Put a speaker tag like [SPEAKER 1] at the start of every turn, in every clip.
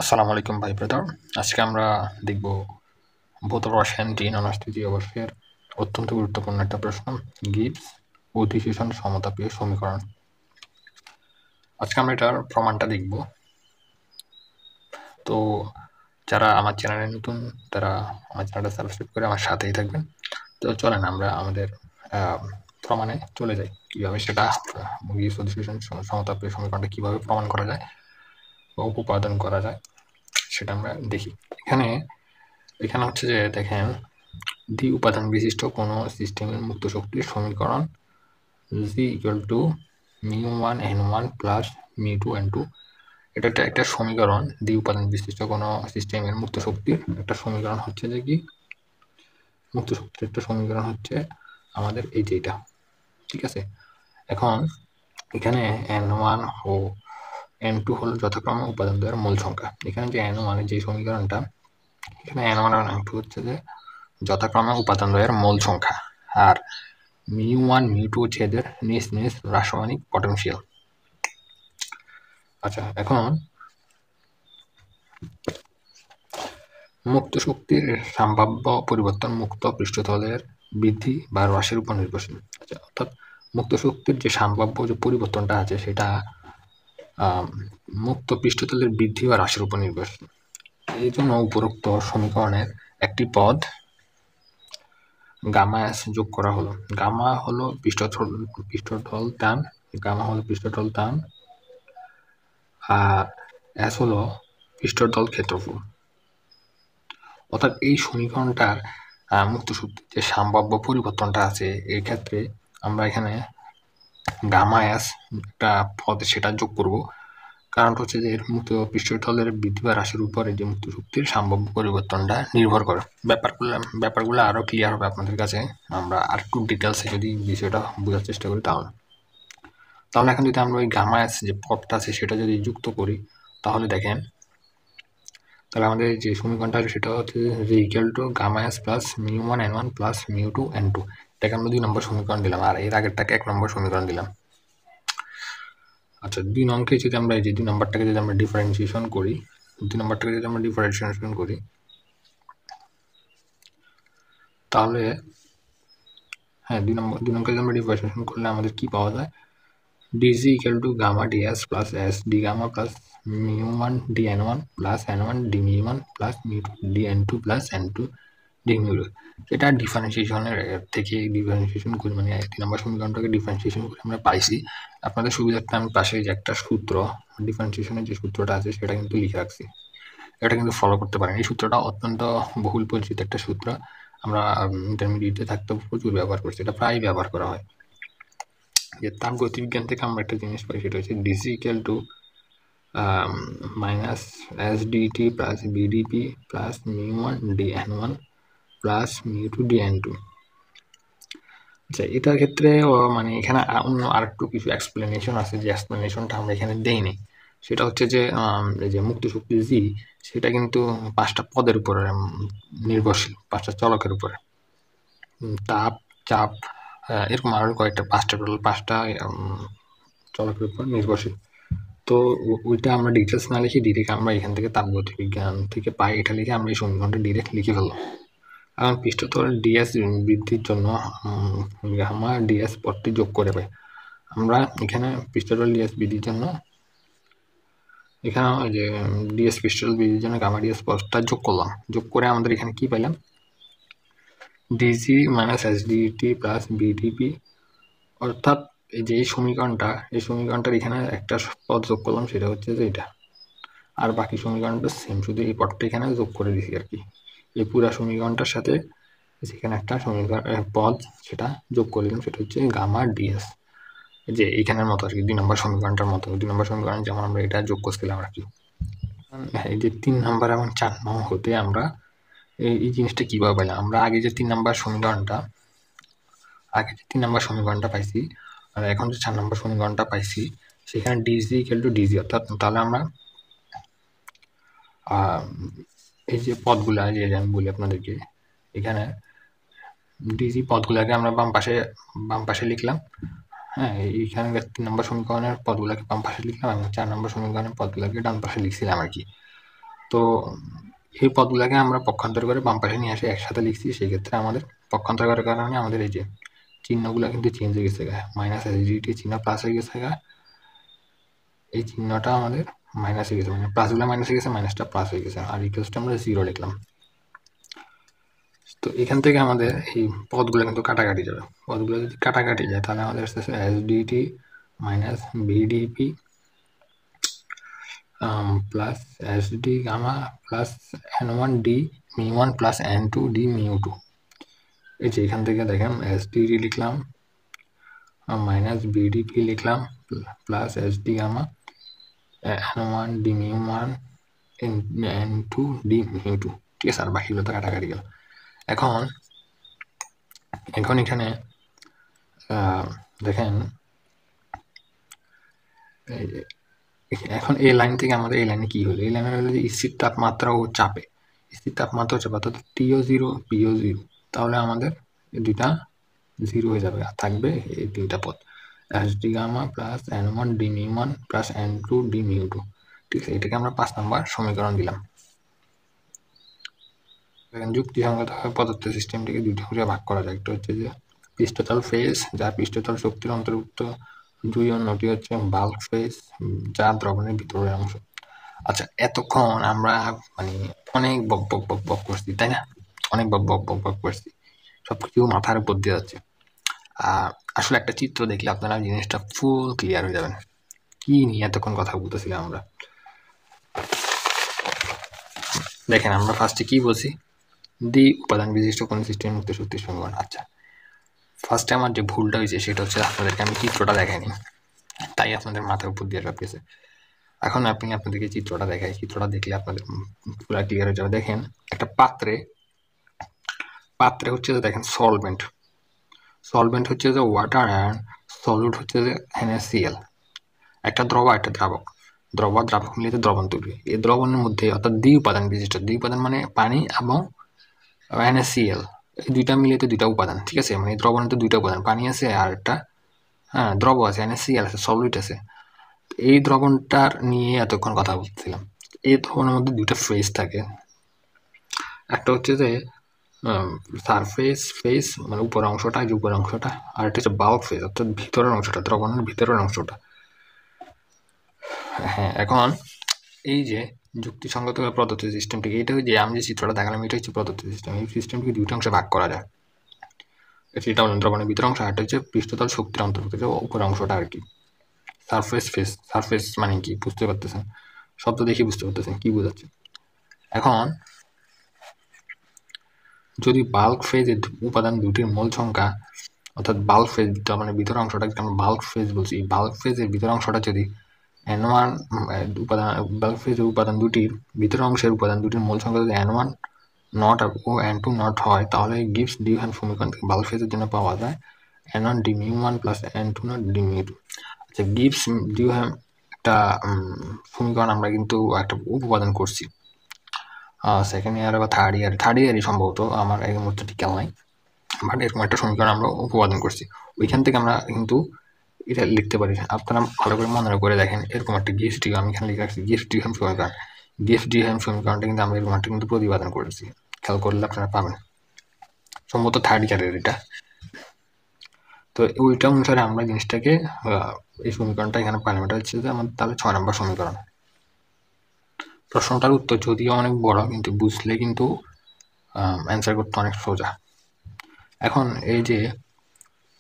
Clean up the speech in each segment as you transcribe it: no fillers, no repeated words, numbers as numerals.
[SPEAKER 1] আসসালামু আলাইকুম ভাই ব্রাদার। আজকে আমরা দেখব ভৌত রসায়ন 3 অনার্স তৃতীয় বর্ষের অত্যন্ত গুরুত্বপূর্ণ একটা প্রশ্ন, গিবস অধিশোষণ সমতাপীয় সমীকরণ। আজকে আমরা এটার প্রমাণটা দেখব। তো যারা আমার চ্যানেলে নতুন তারা আমার চ্যানেলটা সাবস্ক্রাইব করে আমার সাথেই থাকবেন। তো চলেন আমরা আমাদের প্রমাণে চলে যাই, কীভাবে সেটা গিবস অধিশোষণ সমতাপীয় সমীকরণটা কীভাবে প্রমাণ করা যায় বা উপপাদন করা যায় সেটা আমরা দেখি। এখানে হচ্ছে যে দেখেন, দ্বি উপাদান বিশিষ্ট কোনো সিস্টেমের মুক্ত শক্তির সমীকরণ G equal to μ1 n1 plus μ2 n2। এটা একটা সমীকরণ, দ্বি উপাদান বিশিষ্ট কোনো সিস্টেমের মুক্ত শক্তির একটা সমীকরণ হচ্ছে যে কি, মুক্ত শক্তির একটা সমীকরণ হচ্ছে আমাদের এই যে এটা, ঠিক আছে। এখন এখানে n1 ও n2 হলো যথাক্রমে উপাদানদ্বয়ের মূল সংখ্যা। এখানে যে n1 এর যে সমীকরণটা, এখানে n1 আর n2 হচ্ছে যে যথাক্রমে উপাদানদ্বয়ের মূল সংখ্যা, আর μ1 μ2 হচ্ছে এদের নিজ নিজ রাসায়নিক পটেনশিয়াল। আচ্ছা, এখন মুক্ত শক্তির সম্ভাব্য পরিবর্তন মুক্ত পৃষ্ঠতলের বৃদ্ধি বা হ্রাসের উপর নির্ভরশীল। আচ্ছা, অর্থাৎ মুক্ত শক্তির যে সম্ভাব্য যে পরিবর্তনটা আছে সেটা মুক্ত পৃষ্ঠতলের বৃদ্ধি বা হ্রাসের উপর নির্ভরশীল। এই জন্য উপরোক্ত সমীকরণের একটি পদ গামা এস যোগ করা হলো। গামা হলো পৃষ্ঠতল টান, গামা হলো পৃষ্ঠতল টান, আর এস হলো পৃষ্ঠতল ক্ষেত্রফল। অর্থাৎ এই সমীকরণটার মুক্ত শক্তির যে সম্ভাব্য পরিবর্তনটা আছে, এই ক্ষেত্রে আমরা এখানে গামা এস একটা পদ সেটা যোগ করব। কারণটা হচ্ছে যে মুক্ত পৃষ্ঠতলের বৃদ্ধি বা হ্রাসের উপরে যে মুক্ত শক্তির সম্ভাব্য পরিবর্তনটা নির্ভর করে। ব্যাপারগুলো আরো ক্লিয়ার হবে আপনাদের কাছে, আমরা আর একটু ডিটেলসে যদি বিষয়টা বোঝার চেষ্টা করি। তাহলে এখন যদি আমরা ওই গামা এস যে পদটা আছে সেটা যদি যুক্ত করি, তাহলে দেখেন, তাহলে আমাদের যে সমীকরণটা আছে সেটা হচ্ছে যে equal to gamma S plus μ1 n1 plus μ2 n2। এটাকে আমরা 2 নম্বর সমীকরণ দিলাম, আর এর আগেরটাকে 1 নম্বর সমীকরণ দিলাম। আচ্ছা, 2 নম্বরকে যদি আমরা এই যে 2 নম্বরটাকে যদি আমরা ডিফারেন্সিয়েশন করি, 2 নম্বরটাকে যদি আমরা ডিফারেন্সিয়েশন করি, তাহলে হ্যাঁ 2 নম্বরকে যদি আমরা ডিফারেন্সিয়েশন করলে আমাদের কি পাওয়া যায়, dg equal to gamma ds plus s d gamma plus mu1 dn1 plus n1 d mu1 plus mu2 dn2 plus n2 d mu2। এটা ডিফারেন্সিয়েশনের থেকে ডিফারেন্সিয়েশন করে, মানে 3 নম্বর সমীকরণটাকে ডিফারেন্সিয়েশন করে আমরা পাইছি। আপনাদের সুবিধার্থে আমি পাশে যে একটা সূত্র, ডিফারেন্সিয়েশনের যে সূত্রটা আছে সেটা কিন্তু লিখে রাখছি, এটা কিন্তু ফলো করতে পারেন। এই সূত্রটা অত্যন্ত বহুল পরিচিত একটা সূত্র, আমরা ইন্টারমিডিয়েটে থাকতে প্রচুর ব্যবহার করছি, এটা প্রায় ব্যবহার করা হয়। যে তাপ গতিবিজ্ঞান থেকে আমরা একটা জিনিস পাই, সেটা হচ্ছে DC equal to minus S DT plus BDP plus μ1 dn1 plus μ2 dn2। আচ্ছা, এটার ক্ষেত্রে মানে এখানে অন্য আরেকটু কিছু এক্সপ্লেনেশন আছে, যে এক্সপ্লেনেশনটা আমরা এখানে দেইনি। সেটা হচ্ছে যে এই যে মুক্ত শক্তি জি, সেটা কিন্তু 5টা পদের উপরে নির্ভরশীল, 5টা চলকের উপরে, তাপ, চাপ, এরকম আরো কয়েকটা 5টা চলকের উপর নির্ভরশীল। তো ওইটা আমরা ডিটেলস না লিখে ডিরেক্ট আমরা এখান থেকে তাপগতিবিজ্ঞান থেকে পাই, এটা লিখে আমরা এই সমীকরণটা ডিরেক্ট লিখে ফেললাম। এখন পৃষ্ঠতল ডিএস বৃদ্ধির জন্য গামা ডিএস পদটি যোগ করে পাই আমরা। এখানে পৃষ্ঠতল ডিএস বৃদ্ধির জন্য, এখানে যে ডিএস পৃষ্ঠতল বৃদ্ধির জন্য গামা ডিএস পদটা যোগ করলাম। যোগ করে আমাদের এখানে কি পেলাম, dG minus SdT plus VdP. অর্থাৎ এই যে এই সমীকরণটার এখানে একটা পদ যোগ করলাম, সেটা হচ্ছে যে এটা, আর বাকি সমীকরণটা সেম, শুধু এই পদটা এখানে যোগ করে দিছি আর কি। এই পুরা সমীকরণটার সাথে যেখানে একটা সমীকরণ পদ সেটা যোগ করে দিলাম, সেটা হচ্ছে গামা ডিএস, যে এইখানের মতো আর কি, 2 নম্বর সমীকরণটার মতো। 2 নম্বর সমীকরণ যেমন আমরা এটা যোগ করছিলাম আর কি। এই যে 3 নম্বর এবং 4 নম্বর হতে আমরা এই জিনিসটা কিভাবে পেলাম, আমরা আগে যে 3 নম্বর সমীকরণটা পাইছি, আর এখন যে 4 নম্বর সমীকরণটা পাইছি, সেখানে ডিজি ইকুয়াল টু ডিজি। অর্থাৎ তাহলে আমরা এই যে পদগুলা, যে আমি বলি আপনাদেরকে, এখানে ডিজি পদগুলাকে আমরা বাম পাশে লিখলাম। হ্যাঁ, এইখানে 3 নম্বর সমীকরণের পদগুলাকে বাম পাশে লিখলাম এবং 4 নম্বর সমীকরণের পদগুলাকে ডান পাশে লিখছিলাম আর কি। তো এই পদগুলোকে আমরা পক্ষান্তর করে বাম পাশে নিয়ে আসে একসাথে লিখছি, সেই ক্ষেত্রে আমাদের পক্ষান্তর করার কারণে আমাদের এই যে চিহ্নগুলো কিন্তু চেঞ্জ হয়ে গেছে, মাইনাস এসডিটি চিহ্ন প্লাস হয়ে গেছে, এই চিহ্নটা আমাদের মাইনাস হয়ে গেছে, মানে প্লাসগুলো মাইনাস হয়ে গেছে, মাইনাসটা প্লাস হয়ে গেছে, আর ইকুয়ালসটা আমরা 0 লিখলাম। তো এখান থেকে আমাদের এই পদগুলো কিন্তু কাটাকাটি যাবে, পদগুলো যদি কাটাকাটি যায় তাহলে আমাদের আসতেছে SDT minus BDP plus SD gamma plus n1 D মিউ1 প্লাস n2 ডি মিউ2। এই যে এখান থেকে দেখেন এসডিটি লিখলাম মাইনাস বিডিপি লিখলাম plus SD gamma n1 D মিউ1 n2 ডি মিউ2, ঠিক আছে। আর বাকিগুলো তো কাটাকাটি গেল। এখন এখানে দেখেন এখন এই লাইন থেকে আমাদের এই লাইনে কি হলো, এই লাইনে হলো যে স্থির তাপমাত্রা ও চাপে, স্থির তাপমাত্রা ও চাপে অর্থাৎ টিও 0 পিও 0, তাহলে আমাদের এই দুইটা 0 হয়ে যাবে, আর থাকবে এই দুইটা পদ S D gamma plus n1 D মিউ1 প্লাস n2 ডি মিউ2, ঠিক আছে। এটাকে আমরা 5 নম্বর সমীকরণ দিলাম। যুক্তিসঙ্গতভাবে পদার্থ সিস্টেমটিকে দুইটা অংশে ভাগ করা যায়, একটা হচ্ছে যে পৃষ্ঠতল ফেজ যা পৃষ্ঠতল শক্তির অন্তর্ভুক্ত, দুই অন্যটি হচ্ছে বাল্ক ফেজ যা দ্রবণের ভিতরের অংশ। আচ্ছা, এতক্ষণ আমরা মানে অনেক বক বক বক বক করছি, তাই না? অনেক বক বক বক বক করছি, সবকিছু মাথার উপর দিয়ে যাচ্ছে। আর আসলে একটা চিত্র দেখলে আপনারা জিনিসটা ফুল ক্লিয়ার হয়ে যাবেন কি নিয়ে এতক্ষণ কথা বলতেছিলাম আমরা। দেখেন আমরা ফার্স্টে কি বলছি, দ্বি উপাদান বিশিষ্ট কোন সিস্টেম মুক্ত শক্তির সমীকরণ। আচ্ছা, ফার্স্টে আমার যে ভুলটা হয়েছে সেটা হচ্ছে আপনাদেরকে আমি চিত্রটা দেখাইনি, তাই আপনাদের মাথার উপর দিয়ে সবকিছু। এখন আপনাদেরকে চিত্রটা দেখাই, চিত্রটা দেখলে আপনাদের পুরো ক্লিয়ার হয়ে যাবে। দেখেন একটা পাত্রে হচ্ছে যে দেখেন সলভেন্ট হচ্ছে যে ওয়াটার অ্যান্ড সলিড হচ্ছে যে NaCl, একটা দ্রব একটা দ্রাবক মিলিয়ে দ্রবণ তৈরি। এই দ্রবণের মধ্যে অর্থাৎ দ্বি উপাদান বিশিষ্ট, দ্বি উপাদান মানে পানি এবং NaCl, এই দুইটা মিলিয়ে তো দুইটা উপাদান, ঠিক আছে। মানে দ্রবণের তো দুইটা উপাদান, পানি আছে আর একটা দ্রব আছে, NaCl আছে, সলিড আছে। এই দ্রবণটার নিয়ে এতক্ষণ কথা বলছিলাম। এই দ্রবণের মধ্যে দুইটা ফেজ থাকে, একটা হচ্ছে যে সারফেস ফেজ মানে উপর অংশটা, যে উপর অংশটা, আর এটা হচ্ছে বাল্ক ফেজ অর্থাৎ ভিতরের অংশটা, দ্রবণের ভিতরের অংশটা। হ্যাঁ, এখন এই যে যুক্তিসঙ্গতভাবে প্রদত্ত সিস্টেমটিকে, এটা যে আমি যে চিত্রটা দেখালাম এটা হচ্ছে প্রদত্ত সিস্টেম। এই সিস্টেমটিকে দুইটা অংশে ভাগ করা যায়, সেটা হলো দ্রবণের ভিতর অংশ, আর একটা হচ্ছে পৃষ্ঠতল শক্তির অন্তর্ভুক্ত যে উপর অংশটা আর কি। সারফেস মানে কি বুঝতে পারতেছেন, শব্দ দেখে বুঝতে পারতেছেন কি বোঝাচ্ছে। এখন যদি বাল্ক ফেজের উপাদান দুটির মোল সংখ্যা অর্থাৎ বাল্ক ফেজ মানে ভিতর অংশটাকে আমরা বাল্ক ফেজ বলছি, বাল্ক ফেজের ভিতর অংশটা যদি n1 উপাদান, বাল্ক ফেজের উপাদান দুটির ভিতর অংশের উপাদান দুটির মোল সংখ্যা যদি n1 not O n2 not হয়, তাহলে গিভস ডিউহাম সমীকরণ থেকে বাল্ক ফেজের জন্য পাওয়া যায় n1 ডি মিউ1 প্লাস n2 নট ডি মিউ2। আচ্ছা, গিভস ডিউহাম একটা সমীকরণ আমরা কিন্তু একটা উপপাদন করছি সেকেন্ড ইয়ারে বা থার্ড ইয়ারই সম্ভবত, আমার এই মুহূর্তে ঠিক খেয়াল নাই, বাট এরকম একটা সমীকরণ আমরা উপপাদন করছি। ওইখান থেকে আমরা কিন্তু এটা লিখতে পারি, আপনারা ভালো করে মনে করে দেখেন। এরকম একটা গিফট আমি এখানে লিখে রাখছি, গিফট ডিউহাম সমীকরণটা কিন্তু আমরা এরকম একটা কিন্তু প্রতিপাদন করেছি, খেয়াল করলে আপনারা পাবেন, সম্ভবত থার্ড ইয়ারের এটা। তো ওইটা অনুসারে আমরা জিনিসটাকে এই সমীকরণটা এখানে পাইলাম, এটা হচ্ছে যে আমাদের তাহলে 6 নম্বর সমীকরণ। প্রশ্নটার উত্তর যদিও অনেক বড়, কিন্তু বুঝলে কিন্তু অ্যান্সার করতে অনেক সোজা। এখন এই যে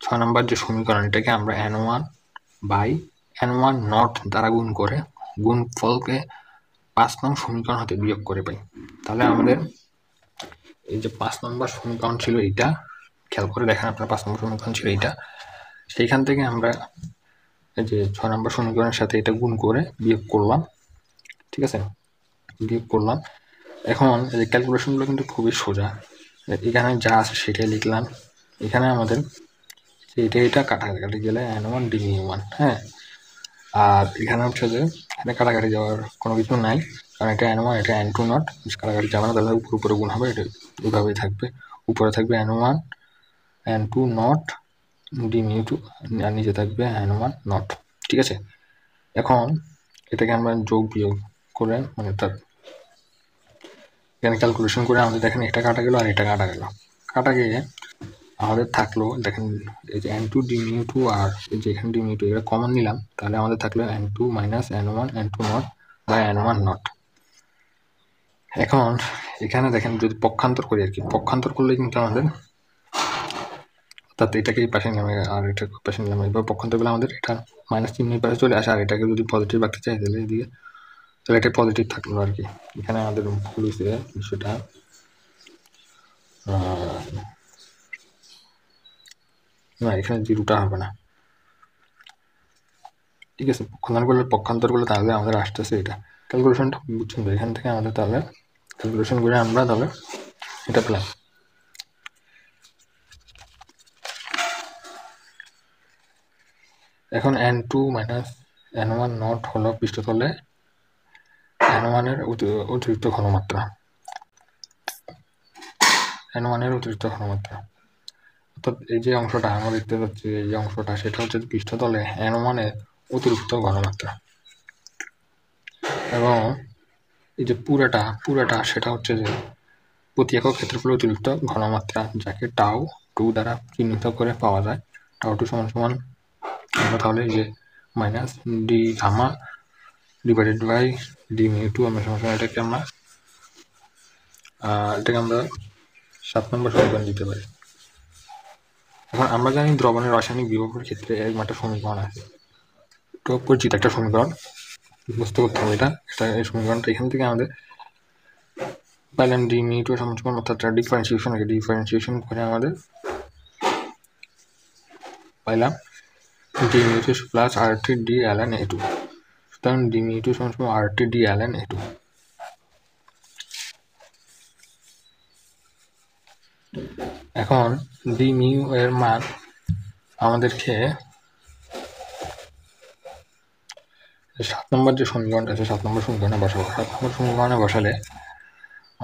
[SPEAKER 1] 6 নম্বর যে সমীকরণ, এটাকে আমরা n1 নট দ্বারা গুণ করে গুণফলকে 5 নং সমীকরণ হতে বিয়োগ করে পাই। তাহলে আমাদের এই যে 5 নম্বর সমীকরণ ছিল এইটা, খেয়াল করে দেখেন আপনার 5 নম্বর সমীকরণ ছিল এইটা, সেইখান থেকে আমরা এই যে 6 নম্বর সমীকরণের সাথে এটা গুণ করে বিয়োগ করলাম, ঠিক আছে, বিয়োগ করলাম। এখন এই যে ক্যালকুলেশনগুলো কিন্তু খুবই সোজা, এখানে যা আছে সেটাই লিখলাম, এখানে আমাদের এটা কাটাকাটি গেলে n1 ডি মিউ1, হ্যাঁ, আর এখানে হচ্ছে যে এখানে কাটাকাটি যাওয়ার কোনো কিছু নাই, কারণ এটা n1 এটা n2 নট, কাটাকাটি যাবে না, তাহলে উপরে গুণ হবে, এটা এইভাবেই থাকবে, উপরে থাকবে n1 n2 নট ডি মিউ2 আর নিচে থাকবে n1 নট, ঠিক আছে। এখন এটাকে আমরা যোগ বিয়োগ করে মানে তার এখানে ক্যালকুলেশন করে আমাদের দেখেন এটা কাটা গেল আর এটা কাটা গেল, কাটা গিয়ে আমাদের থাকলো দেখেন এই যে n2 d-mu2 আর এই যে এখানে d-mu2 এটা কমন নিলাম, তাহলে আমাদের থাকলো n2 minus n1 n2 not by n1 not. এখন এখানে দেখেন যদি পক্ষান্তর করি আর কি, পক্ষান্তর করলে কিন্তু আমাদের অর্থাৎ এটাকে এই পাশে নিলাম আর এটাকে পাশে নিলাম, এবার পক্ষান্তর করলে আমাদের এটা মাইনাস চিহ্নের পাশে চলে আসে, আর এটাকে যদি পজিটিভ রাখতে চাই তাহলে এদিকে, তাহলে এটা পজিটিভ থাকলো আর কি। এখানে আমাদের ভুল হয়েছে বিষয়টা, না এখানে জিরোটা হবে না, ঠিক আছে। পক্ষান্তর করলে তাহলে আমাদের আসতেছে এটা, ক্যালকুলেশনটা বুঝছেন তো? এখান থেকে আমাদের তাহলে ক্যালকুলেশন করে আমরা তাহলে এটা পেলাম। এখন n2 মাইনাস n1 নট হলো পৃষ্ঠতলে n1 এর অতিরিক্ত ঘনমাত্রা, n1 এর অতিরিক্ত ঘনমাত্রা, অর্থাৎ এই যে অংশটা আমরা দেখতে পাচ্ছি এই যে অংশটা সেটা হচ্ছে পৃষ্ঠতলে n1 এর অতিরিক্ত ঘনমাত্রা, এবং এই যে পুরাটা সেটা হচ্ছে যে প্রতি একক ক্ষেত্রফল অতিরিক্ত ঘনমাত্রা, যাকে টাউ 2 দ্বারা চিহ্নিত করে পাওয়া যায়। টাউ 2 সমান সমান আমরা তাহলে এই যে minus D gamma divided by D মিউ2, আমরা সমান এটাকে আমরা 7 নম্বর সমীকরণ দিতে পারি। এখন আমরা জানি দ্রবণের রাসায়নিক বিভবের ক্ষেত্রে এরকম একটা সমীকরণ আছে, তো পরিচিত একটা সমীকরণ, বুঝতে করতে হবে এটা এই সমীকরণটা এখান থেকে আমাদের পাইলাম ডি মিউ2 সমান সমান, অর্থাৎ ডিফারেন্সিয়েশন করে আমাদের পাইলাম ডি মিউ2 plus RT D ln A2, সুতরাং ডি মিউ2 সমান সমান RT ডি ln A2। এখন ডি মিউ এর মান আমাদেরকে 7 নম্বর যে সমীকরণটা আছে 7 নম্বর সমীকরণে বসাবো। 7 নম্বর সমীকরণে বসালে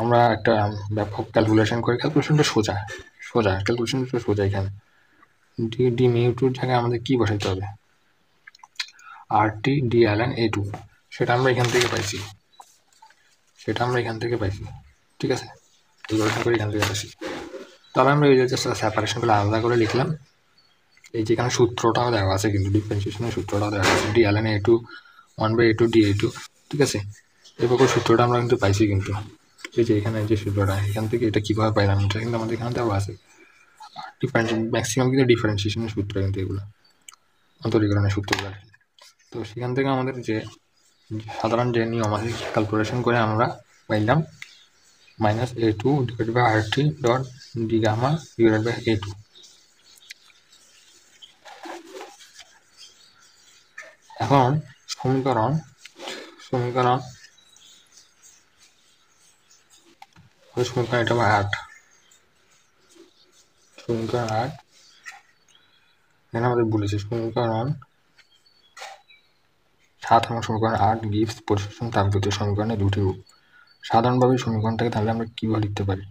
[SPEAKER 1] আমরা একটা ব্যাপক ক্যালকুলেশন করি, ক্যালকুলেশনটা সোজা ক্যালকুলেশনটা সোজা। এখানে ডি মিউ2 জায়গায় আমাদের কি বসাইতে হবে, RT ডি ln A2, সেটা আমরা এখান থেকে পাইছি, ঠিক আছে। ক্যালকুলেশন করে এখান থেকে পাইছি, তাহলে আমরা এই যে সেপারেশনগুলো আলাদা করে লিখলাম। এই যে এখানে সূত্রটাও দেওয়া আছে, কিন্তু ডিফারেন্সিয়েশনের সূত্রটাও দেওয়া আছে, D ln A2 1/A2 dA2, ঠিক আছে। এরপর সূত্রটা আমরা কিন্তু পাইছি, কিন্তু এই যে এখানে যে সূত্রটা এখান থেকে এটা কীভাবে পাইলাম এটা কিন্তু আমাদের এখানে দেওয়া আছে। ম্যাক্সিমাম কিন্তু ডিফারেন্সিয়েশনের সূত্র, কিন্তু এগুলো অন্তরীকরণের সূত্রগুলো। তো সেখান থেকে আমাদের যে সাধারণ যে নিয়ম আছে ক্যালকুলেশন করে আমরা পাইলাম minus A2 divided by RT dot d gamma divided by A2। এখন সমীকরণ এটা 8, সমীকরণ 8 এখানে আমাদের বলেছে সমীকরণ 7 এবং সমীকরণ 8 গিভস পরিশোষণ তাপগতীয় সমীকরণের দুটি রূপ। সাধারণভাবে সমীকরণটাকে তাহলে আমরা কিভাবে লিখতে পারি,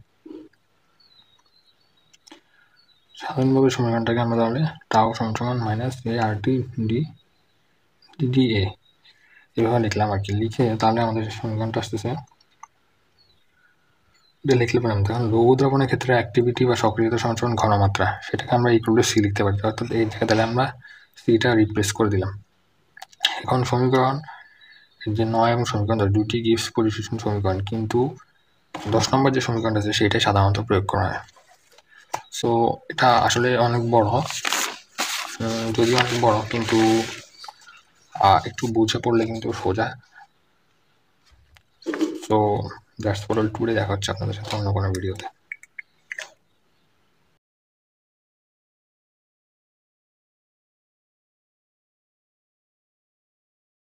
[SPEAKER 1] সাধারণভাবে সমীকরণটাকে আমরা তাহলে টাউ সমান সমান মাইনাস ART DA এভাবে লিখলাম আর কি। লিখে তাহলে আমাদের সমীকরণটা আসতেছে, এটা লিখলে পারলাম। তখন লঘু দ্রবণের ক্ষেত্রে অ্যাক্টিভিটি বা সক্রিয়তা সমান সমান ঘনমাত্রা, সেটাকে আমরা ইকুয়াল টু C লিখতে পারি, অর্থাৎ এই জায়গায় তাহলে আমরা সিটা রিপ্লেস করে দিলাম। এখন সমীকরণ যে 9 এবং সমীকরণ 10 দুটি গিভস পরিশোষণ সমীকরণ, কিন্তু 10 নম্বর যে সমীকরণটা আছে সেটাই সাধারণত প্রয়োগ করা হয়। সো এটা আসলে অনেক বড়, যদিও অনেক বড়, কিন্তু একটু বুঝে পড়লে কিন্তু সোজা। So that's for all today, দেখা হচ্ছে আপনাদের সাথে অন্য কোনো ভিডিওতে।